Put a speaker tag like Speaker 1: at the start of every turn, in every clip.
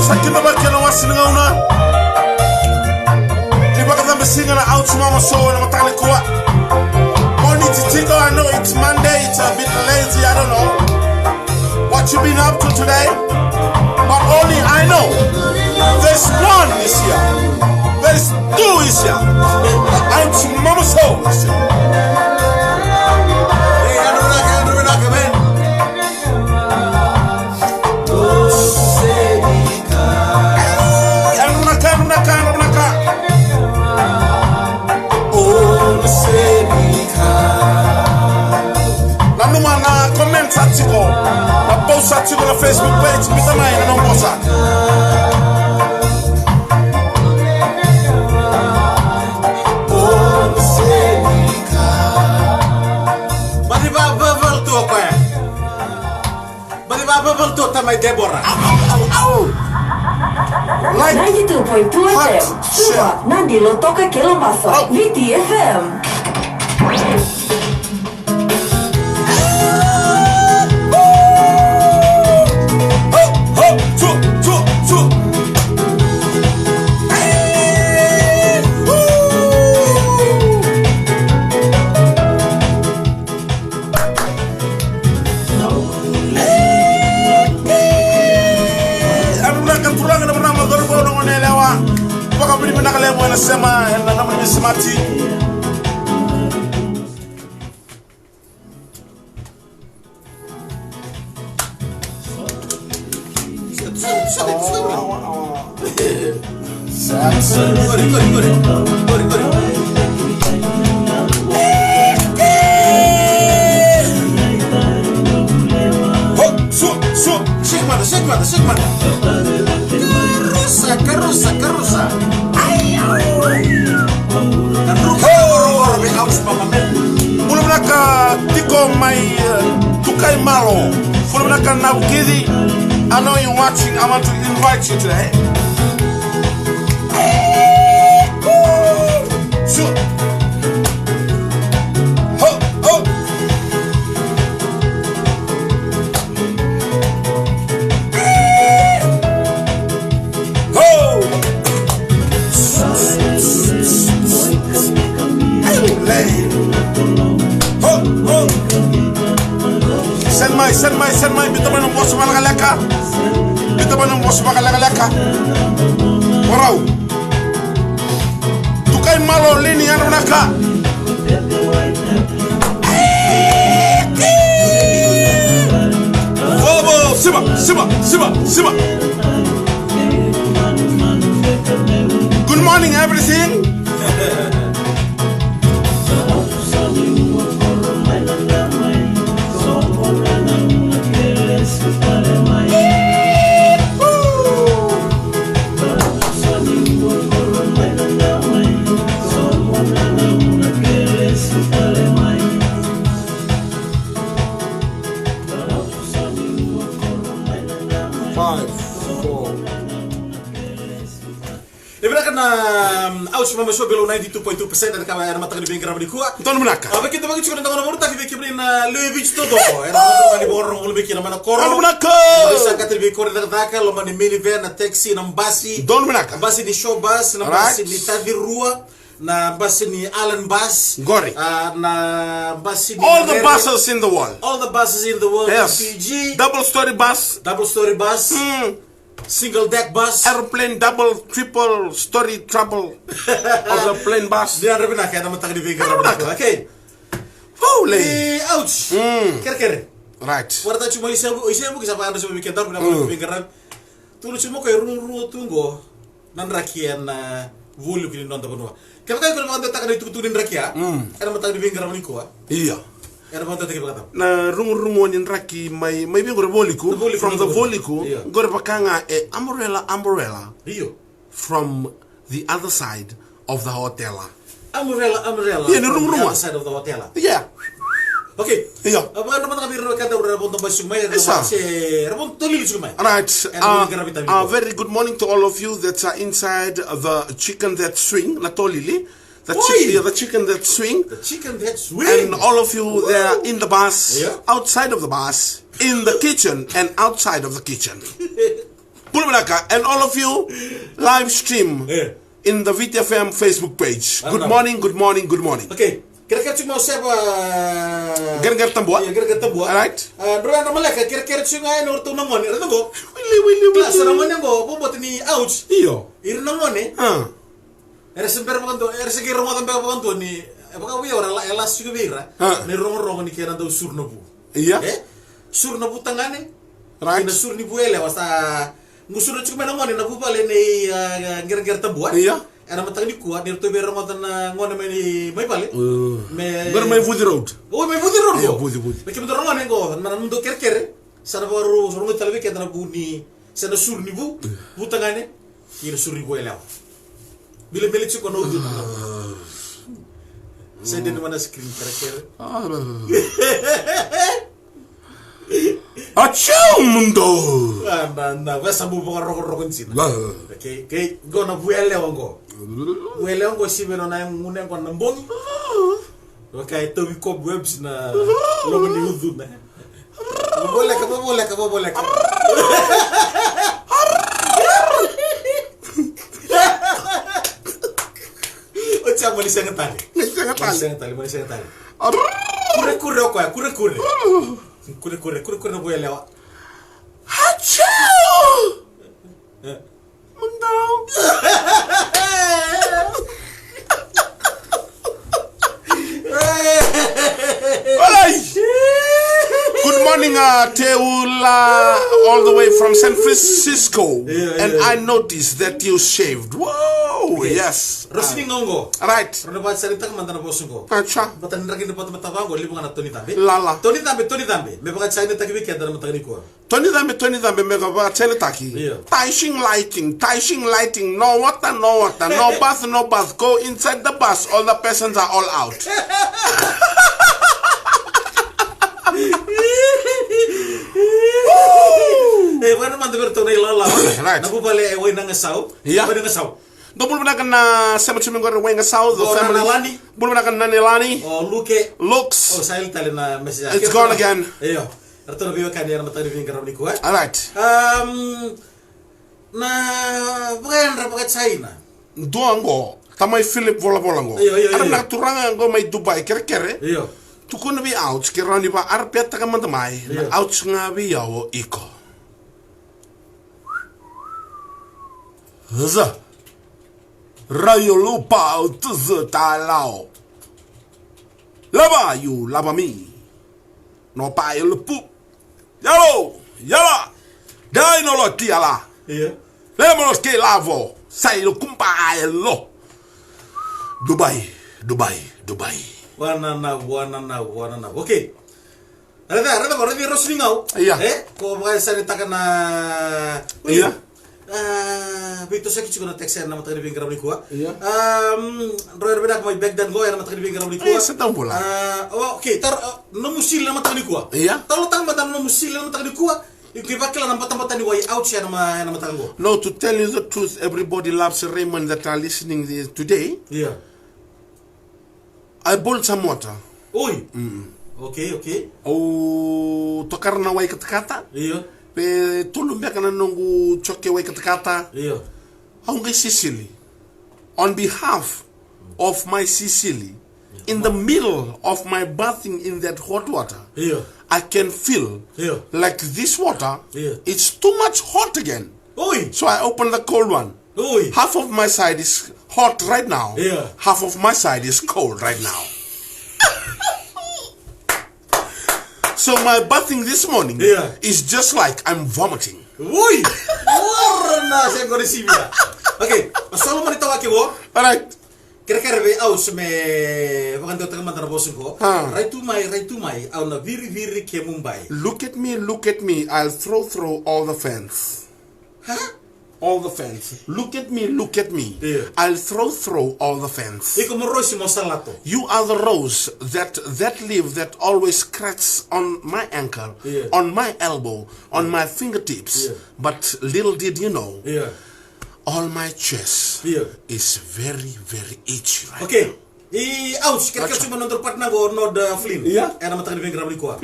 Speaker 1: sakit ba kena wasin ngauna. Iba ka tambe singa na out mama show na matali kuwa. Money to take I know it's Monday, it's a bit lazy, I don't know what you been up to today. But only I know there's one this year. There's two this year. Out mama show this year. Article, na post article na Facebook page, kita na yun, anong post Badi ba babal to ko eh? Badi ba babal to tamay Deborah?
Speaker 2: Like 92.2 FM, Suba, Nandilo toca Kilomaso, VTFM.
Speaker 1: Sema na naman ni Simati. Karusa. Belum nak tiko mai tukai malo. Belum nak now kidi. I know you're watching. I want to invite you today. So, ho. Send my bito ba ng boss malakalaka. Bito ba ng boss malakalaka. Warau. Tukay malo lini ano naka. Bobo, siba. Good morning everything. Aus mama show below 92.2% dan kami ada matang di bengkel di kuat. Tuan menaka. Apa kita bagi cukup tentang orang tak kita beri na lebih itu tu. Era matang di borong lebih kira mana korong. Tuan menaka. Bisa kata lebih korong dari taka lo mana minivan na taxi na basi. Tuan menaka. Basi di show bus na basi di tadi rua. Na basi ni Allen bus. Gori. Na basi ni all the buses in the world. All the buses in the world. Yes. PG. Double story bus. Single deck bus, airplane, double, triple, story, trouble of the plane bus. Dia ada benar kaya nama tadi vegan. Okay. Holy. Ouch. Ker. Right. Warta cuma isiamu kisah apa anda cuma bikin tahu benar vegan. Tulu cuma kaya ruru tunggu nan rakian volume kini nonton benua. Kalau anda tak ada itu tunin rakia, ada mata di vegan ramai kuah. Iya. Na rungu nyen raki mai bingo voliku from the voliku gore bakanga umbrella from the other side of the hotel. Umbrella. Yeah, rungu
Speaker 3: the other side of the hotel.
Speaker 1: Yeah.
Speaker 3: Okay.
Speaker 1: Yeah.
Speaker 3: Apa naman kami kata rabon basumay rabon tolil sumay.
Speaker 1: Right. Very good morning to all of you that are inside the chicken that swing, la tolili. The chicken that swing.
Speaker 3: The chicken that swing.
Speaker 1: And all of you there in the bus, outside of the bus, in the kitchen and outside of the kitchen. Pulmanaka, and all of you live stream in the VTFM Facebook page. Good morning, good morning, good morning.
Speaker 3: Okay. Kira-kira cuma siapa?
Speaker 1: Gara-gara tambua.
Speaker 3: Iya, gara-gara tambua.
Speaker 1: Alright.
Speaker 3: Dua nama lagi. Kira-kira cuma yang urut nongon. Itu go.
Speaker 1: Wili.
Speaker 3: Kelas nongon yang go. Buat ini ouch.
Speaker 1: Iyo.
Speaker 3: Iri nongon nih. Era semper pakanto. Era segi rumah tempat pakanto ni. Apakah wia orang elas juga bira. Ni rongon ni kira nantau sur nabu.
Speaker 1: Iya.
Speaker 3: Sur nabu tangane.
Speaker 1: Right.
Speaker 3: Ina sur ni buele wasta. Ngusur cuma nongon ni nabu pale ni gara-gara tambua.
Speaker 1: Iya.
Speaker 3: Era matang ni kuat. Ni tu bira matan ngon ni mai pale.
Speaker 1: Bermain Budi Road.
Speaker 3: Oh, main Budi Road.
Speaker 1: Iya, Budi.
Speaker 3: Mereka betul orang yang kau, mana untuk kere-kere, sana baru orang itu lebih kita nak buni, sana sur ni bu tangannya, ini sur ni bu elau. Bila milik cukup nol tu, saya di mana screen kere-kere.
Speaker 1: Acau mundo.
Speaker 3: Nah, biasa bu bawa rokok sini. Okay, kau nak bu elau kau. Bu elau kau sih benar yang muna kau nambong. Okay, itu wikop webs na lo meniudu na. Boleh. Ocha Malaysia ngetali. Malaysia ngetali. Kure kok ya, kure. Kure boleh lewat.
Speaker 1: Acau. Mundo. Good morning, Teula, all the way from San Francisco. And I noticed that you shaved. Whoa, yes.
Speaker 3: Rosini ngongo.
Speaker 1: Right.
Speaker 3: Rona ba cerita ke mantan bos ko.
Speaker 1: Acha.
Speaker 3: Batan ragi dapat mata bango libu kana Tony Tambe.
Speaker 1: Lala.
Speaker 3: Tony Tambe. Me baka China taki weekend na mata ko.
Speaker 1: Tony Tambe me ba teletaki. Taishing lighting. No water. No bath. Go inside the bus. All the persons are all out.
Speaker 3: Mana mantu bertoni lala.
Speaker 1: Right.
Speaker 3: Nabu bale ewe nangasau.
Speaker 1: Yeah.
Speaker 3: Ewe nangasau.
Speaker 1: Double nakan na cemetery ngor wenga south the family.
Speaker 3: Nalani.
Speaker 1: Bulu nakan na Nelani.
Speaker 3: Oh,
Speaker 1: Looks.
Speaker 3: Oh, saya tali na message.
Speaker 1: It's gone again.
Speaker 3: Iyo. Arto biwa kan ya mata ni ngaram ni ko.
Speaker 1: All right.
Speaker 3: Na bukan rapakat China.
Speaker 1: Doango. Tamai Philip vola ngo. Aram na turanga ngo mai Dubai kere.
Speaker 3: Iyo.
Speaker 1: Tukuna bi out kirani ba arpeta ka mandamai. Na out nga bi yawo iko. Za. Rayo lupa tuzu talao. Lava you, lava me. No pa yo lupu. Yala. Dai no lo tiala.
Speaker 3: Iya.
Speaker 1: Lemos que lavo. Sai lo kumpa lo. Dubai.
Speaker 3: Wanana. Okay. Ada baru di Rosling ngau.
Speaker 1: Iya.
Speaker 3: Kau mau saya letakkan
Speaker 1: Iya.
Speaker 3: Begitu saya juga nak teks nama tadi bingkar ni kuah.
Speaker 1: Iya.
Speaker 3: Royer bedak mau back dan go nama tadi bingkar ni kuah.
Speaker 1: Setahun pula.
Speaker 3: Okay, tar nomusil nama tadi kuah.
Speaker 1: Iya.
Speaker 3: Kalau tang badan nomusil nama tadi kuah. Ikibat nama tempat tadi way out siya nama tanggo.
Speaker 1: No, to tell you the truth, everybody loves Raymond that are listening today.
Speaker 3: Yeah.
Speaker 1: I boiled some water.
Speaker 3: Oi. Okay.
Speaker 1: Oh, tokar na way katakata.
Speaker 3: Iya.
Speaker 1: Pe tulumbe kana nungu choke way katakata.
Speaker 3: Iya.
Speaker 1: Aunque Sicily, on behalf of my Sicily, in the middle of my bathing in that hot water, I can feel like this water, it's too much hot again.
Speaker 3: Oi.
Speaker 1: So I open the cold one.
Speaker 3: Oi.
Speaker 1: Half of my side is hot right now.
Speaker 3: Yeah.
Speaker 1: Half of my side is cold right now. So my bathing this morning is just like I'm vomiting.
Speaker 3: Oi. Warna saya kau receive ya. Okay. Solo mau ditawa kibo.
Speaker 1: Alright.
Speaker 3: Kira-kira be aus me bukan tu teman tanah bosun ko. Right to my. Au na viri ke Mumbai.
Speaker 1: Look at me. I'll throw all the fans.
Speaker 3: Huh?
Speaker 1: All the fans. Look at me.
Speaker 3: Yeah.
Speaker 1: I'll throw all the fans.
Speaker 3: Iko morosi mosalato.
Speaker 1: You are the rose that leaf that always cracks on my ankle, on my elbow, on my fingertips. But little did you know, all my chest is very, very itchy right
Speaker 3: Okay. Aus, kira-kira cuma nonton partner go nod Flynn.
Speaker 1: Iya.
Speaker 3: Nama tadi bengkar beli kuah.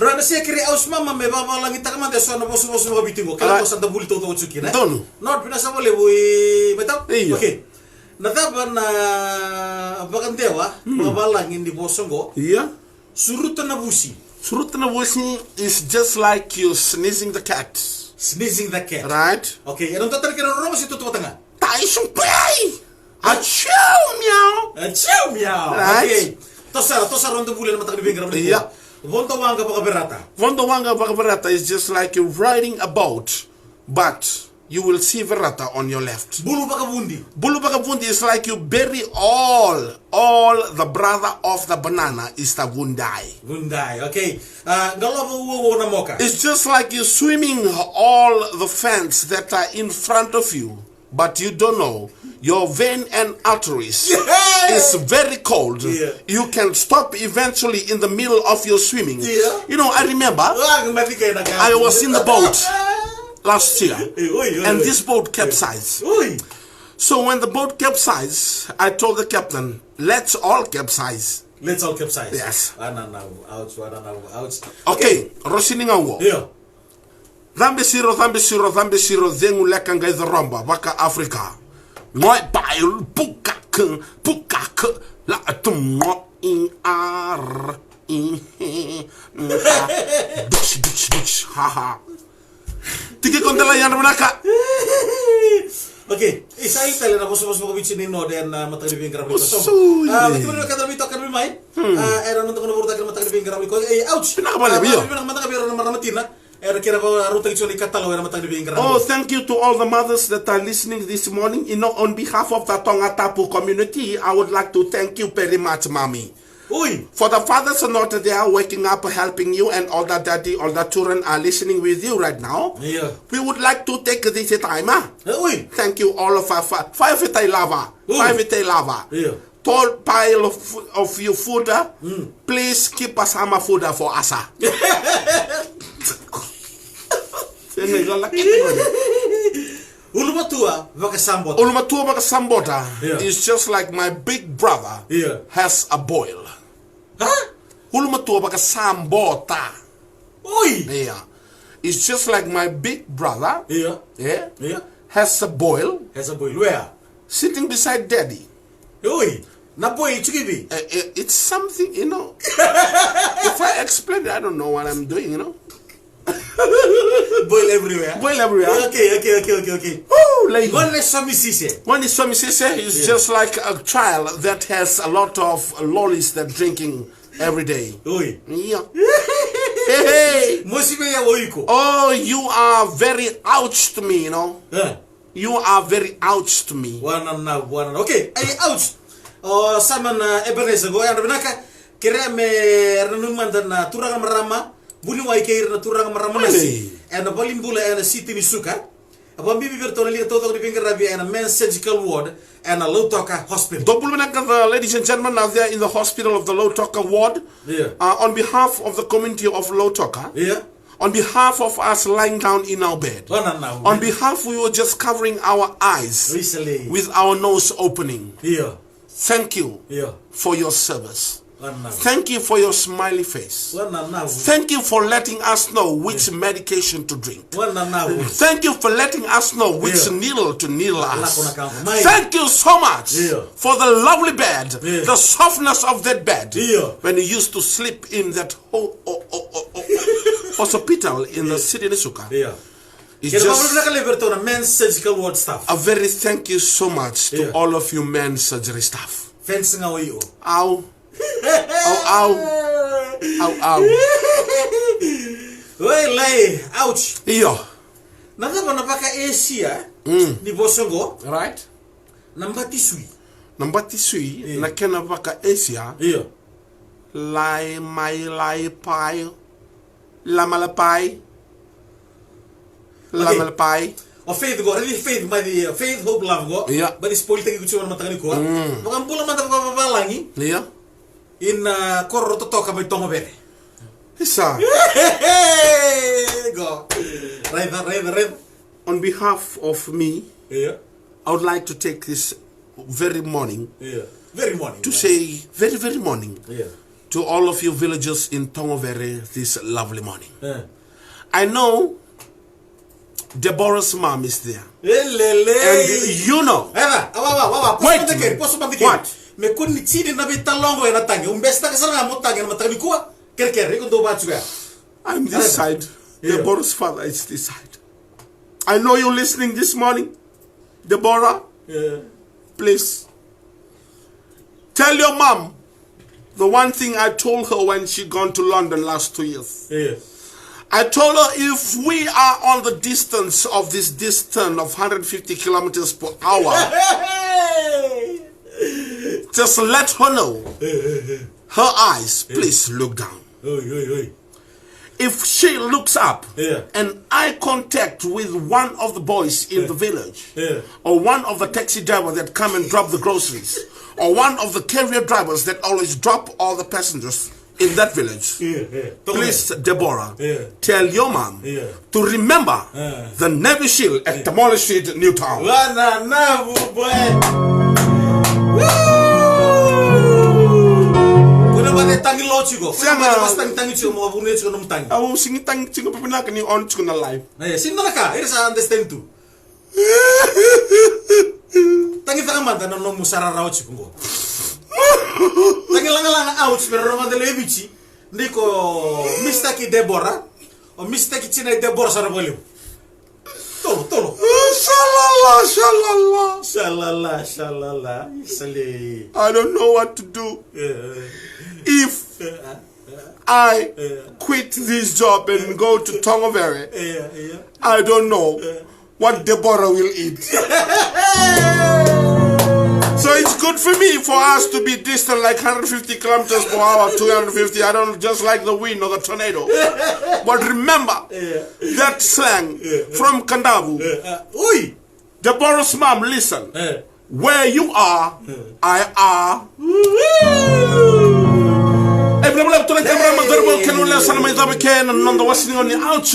Speaker 3: Rana sekere aus mama me baba langi takama de sona bosu habitingo. Kala ko santa buli todo tsuki na.
Speaker 1: Donu.
Speaker 3: Not pina sa bole bui metau.
Speaker 1: Iya.
Speaker 3: Okay. Nataba na bagandewa baba langi di bosongo.
Speaker 1: Yeah.
Speaker 3: Suruta na busi.
Speaker 1: Suruta na busi is just like you sneezing the cat.
Speaker 3: Sneezing the cat.
Speaker 1: Right?
Speaker 3: Okay, ano tatar kira romo si tutu tanga.
Speaker 1: Taisung play. Achoo meow.
Speaker 3: Achoo meow.
Speaker 1: Right?
Speaker 3: Okay. Tosara rondo bulan mata di bengra.
Speaker 1: Yeah.
Speaker 3: Vonto wanga pakaberata.
Speaker 1: Vondo wanga bakaverata is just like you're riding a boat, but you will see verata on your left.
Speaker 3: Bulu pakabundi.
Speaker 1: Bulu bakavundi is like you bury all the brother of the banana is the vundai.
Speaker 3: Vundai, okay. Ngalobo uwo na moka.
Speaker 1: It's just like you swimming all the fans that are in front of you, but you don't know. Your vein and arteries is very cold.
Speaker 3: Yeah.
Speaker 1: You can stop eventually in the middle of your swimming.
Speaker 3: Yeah.
Speaker 1: You know, I remember I was in the boat last year, and this boat capsized. So when the boat capsized, I told the captain, let's all capsize.
Speaker 3: Let's all capsize.
Speaker 1: Yes.
Speaker 3: Ouch.
Speaker 1: Okay, Rosiningango.
Speaker 3: Yeah.
Speaker 1: Dhambi siro, zengu leka ngai the romba, baka Africa. Ngoi bail, pukak, la atum in ar, in duch, haha. Tiki kontela yan manaka.
Speaker 3: Okay, isa itali na bosu ko bichini no den matagri bingra ko. So, betul kata bito kan mai. Era nonton ko burta kan matagri bingra ko. Ouch.
Speaker 1: Pinakabali biyo.
Speaker 3: Matagri bingra na maramatina. Era kira ba ruta icholi katalo era matagri bingra.
Speaker 1: Oh, thank you to all the mothers that are listening this morning. You know, on behalf of the Tonga Tapu community, I would like to thank you very much, mommy.
Speaker 3: Oi.
Speaker 1: For the fathers are not there waking up, helping you, and all the daddy, all the children are listening with you right now.
Speaker 3: Yeah.
Speaker 1: We would like to take this time.
Speaker 3: Oi.
Speaker 1: Thank you all of our five lava.
Speaker 3: Yeah.
Speaker 1: Tall pile of your food. Please keep us some food for us.
Speaker 3: Ulumatua baka
Speaker 1: sambota
Speaker 3: Yeah.
Speaker 1: is just like my big brother has a boil.
Speaker 3: Huh?
Speaker 1: Ulumatua baka sambota.
Speaker 3: Oi.
Speaker 1: Yeah. It's just like my big brother
Speaker 3: Yeah.
Speaker 1: has a boil
Speaker 3: Has a boy. Where?
Speaker 1: sitting beside daddy.
Speaker 3: Oi. Na boy chukibi.
Speaker 1: It's something, you know. If I explain it, I don't know what I'm doing, you know.
Speaker 3: Boil everywhere. Okay.
Speaker 1: Oh, lady.
Speaker 3: One is Swami Sise.
Speaker 1: One is Swami Sise is just like a child that has a lot of lollies that drinking every day.
Speaker 3: Oi.
Speaker 1: Yeah. Hey.
Speaker 3: Mosibe ya oiko.
Speaker 1: Oh, you are very ouch to me, you know. You are very ouch to me.
Speaker 3: One. Okay. Ay ouch. Oh, saman Ebenezer go ya naka kireme renumanda na turanga marama. Buli wa ikeir na turanga marama nasi. And a balimbula and a city misuka. About me virtually total living rabia and a men's surgical ward and a low talker hospital.
Speaker 1: Ladies and gentlemen, out there in the hospital of the Low Talker ward, on behalf of the community of Low Talker, on behalf of us lying down in our bed, on behalf we were just covering our eyes with our nose opening. Thank you for your service. Thank you for your smiley face. Thank you for letting us know which medication to drink. Thank you for letting us know which needle to needle us. Thank you so much for the lovely bed, the softness of that bed. When you used to sleep in that hospital in the city of Nisuka. It's just
Speaker 3: men's surgical ward staff.
Speaker 1: A very thank you so much to all of you men's surgery staff.
Speaker 3: Fencing away you.
Speaker 1: Ow. Ow.
Speaker 3: Well, ouch.
Speaker 1: Iyo.
Speaker 3: Nada napaka Asia ni bosongo.
Speaker 1: Right.
Speaker 3: Nambati
Speaker 1: sui na kena paka Asia.
Speaker 3: Iyo.
Speaker 1: Lai pai. Lamalapai.
Speaker 3: O faith go, really faith my faith hope love go. But it's politics kuchuma matangani ko. Mga pula mata babalangi.
Speaker 1: Yeah.
Speaker 3: In korro to toka may tongo bere.
Speaker 1: Isa.
Speaker 3: Go. Right.
Speaker 1: On behalf of me,
Speaker 3: I
Speaker 1: would like to take this very morning.
Speaker 3: Very morning.
Speaker 1: To say very morning. to all of you villagers in Tongovere this lovely morning. I know Deborah's mom is there. And you know. Wait. What? I'm this side. Deborah's father is this side. I know you're listening this morning. Deborah, please tell your mom the one thing I told her when she gone to London last 2 years. I told her if we are on the distance of this distance of 150 kilometers per hour, just let her know. Her eyes, please look down. If she looks up and eye contact with one of the boys in the village, or one of the taxi drivers that come and drop the groceries, or one of the carrier drivers that always drop all the passengers in that village, please, Deborah, tell your mom to remember the Navy Shield at Tamale Street, Newtown.
Speaker 3: Tangi manda no musara rauchi kungo. Tangi langa ouch pero romande levici ndiko mistaki Deborah o mistaki china Deborah saraboliu. Tolo. Shalala.
Speaker 1: I don't know what to do. If I quit this job and go to Tongovere, I don't know what Deborah will eat. So it's good for me for us to be distant like 150 kilometers per hour, 250. I don't just like the wind or the tornado. But remember that slang from Kandavu. Deborah's mom, listen. Where you are, I are.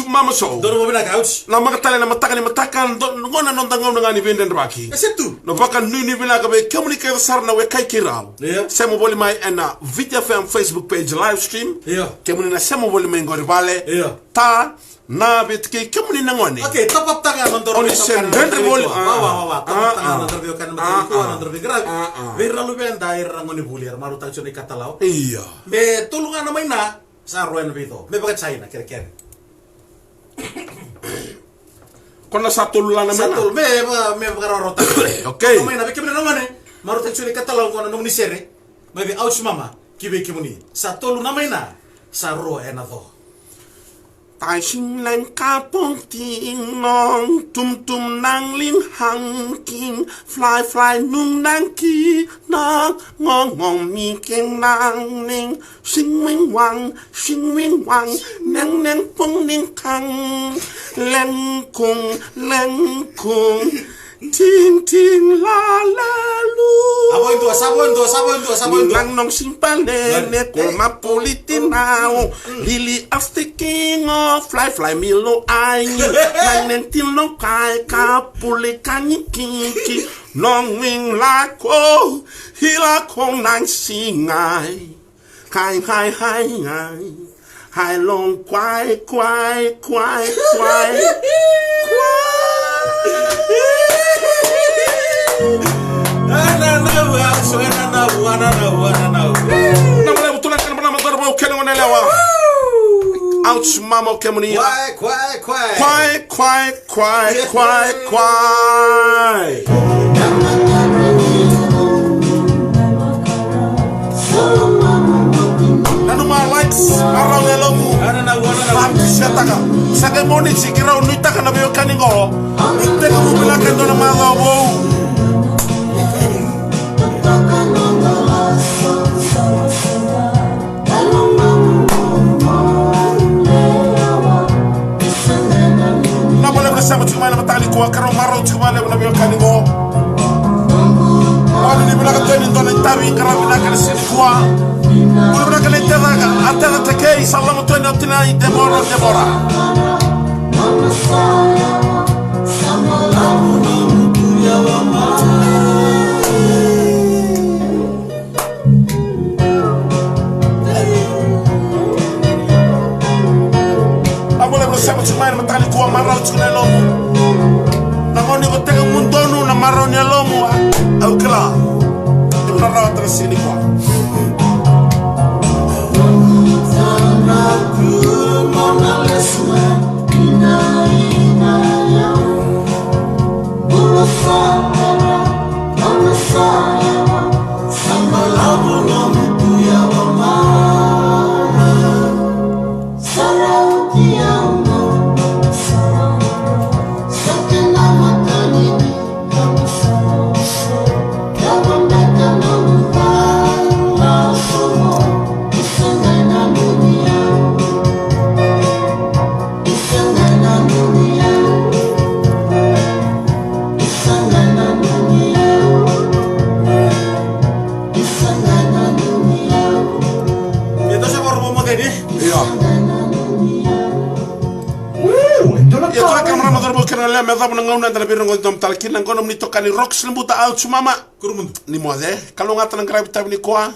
Speaker 1: Mama show.
Speaker 3: Don't know couch.
Speaker 1: Na magatale na matakani matakan ngona nondanga ngani venden baki.
Speaker 3: Esetu.
Speaker 1: No baka nuni vila ka be communicate sarna we kai kirao. Semo boli mai na Vita FM Facebook page live stream. Kemuni na semo boli mai ngori vale. Ta na bit ke kemuni na ngone.
Speaker 3: Okay, top up tangan nondoro.
Speaker 1: Oni sen rende boli.
Speaker 3: Top up tangan nondoro kan mata ko nondoro grave. Vera lu ben dair ngoni bulir maru tang chone katalao.
Speaker 1: Iya.
Speaker 3: Be tulungan na mai na sa roen vito. Me baka China kere.
Speaker 1: Kona satu lana mana?
Speaker 3: Satu me baka rota.
Speaker 1: Okay.
Speaker 3: Mai na be kemene ngone. Maru tang chone katalao ko na nung ni sere. Mai be ouch mama kibe kimuni. Satu lu na mai na sa roen na to.
Speaker 1: Tai sing lang kapong ting nong tum nang ling hang king fly nung nang ki nang ngong mi king nang ning sing wing wang nang pong ning kang leng kung ting la lu.
Speaker 3: Sabo itu.
Speaker 1: Nang nong simpale ne kolma politinao lili afteking of fly milo ai nang nentil no kai kapule kanyiki nong wing la ko hila kong nang singai hai long kwai Ouch, mama, kemuni. Kwai. Nanuma likes around elomu. Shataka. Sagemoni sikira unitaka na beyo kaningo. Niteka mubila kendo na maga wo. Sama cuma nama tali kuah karong marau cuma lepas nabi kaningo. Kalau ni bila kau ni tuan tabi karang bila kau sini kuah. Bila kau ni antara tekei salam tuan ni Deborah. sama cuma matali kuwa marau tsuna lomo. Na ngoni ko tega mundonu na marau ni lomo au kala. Ipna rawa terus ini kuwa. Me dá para não entrar bem no tal que não gosto muito cani rocks lembuta out mama kurmun ni moze kalau ngata nang grabe tabi ni kwa